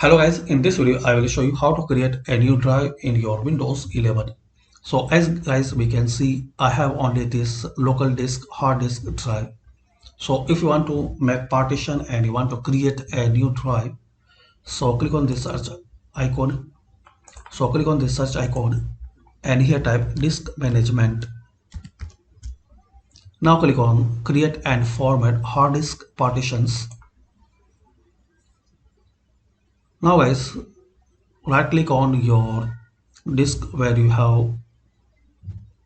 Hello guys, in this video I will show you how to create a new drive in your Windows 11. So as guys we can see I have only this local disk hard disk drive. So if you want to make partition and you want to create a new drive, so click on this search icon. So click on this search icon and here type disk management. Now click on create and format hard disk partitions. Now guys, right click on your disk where you have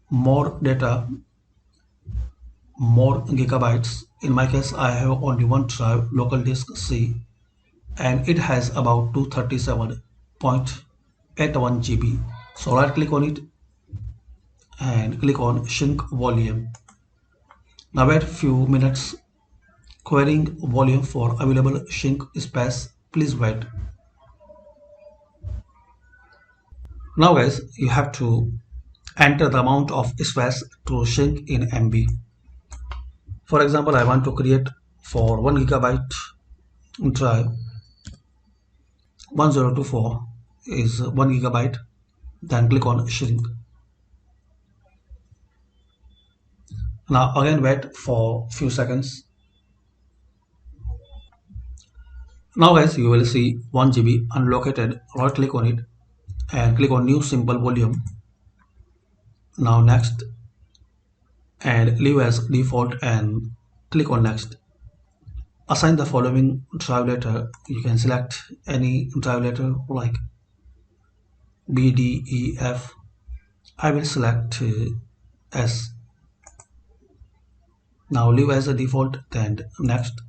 more data, more gigabytes. In my case I have only one drive, local disk C, and it has about 237.81 GB. So right click on it and click on shrink volume. Now wait few minutes querying volume for available shrink space. Please wait. Now guys, you have to enter the amount of space to shrink in MB. For example, I want to create for 1 gigabyte drive. 1024 is 1 gigabyte. Then click on shrink. Now again wait for few seconds. Now guys, you will see 1 GB unlocated. Right click on it and click on new simple volume. Now next and leave as default and click on next. Assign the following drive letter. You can select any drive letter like B, D, E, F. I will select S. Now leave as a default and next.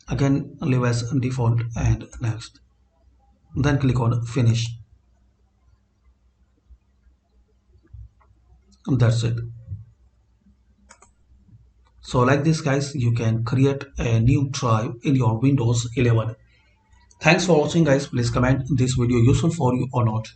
Again leave as default and next. Then click on finish. That's it. So like this guys, you can create a new drive in your Windows 11. Thanks for watching guys. Please comment this video useful for you or not.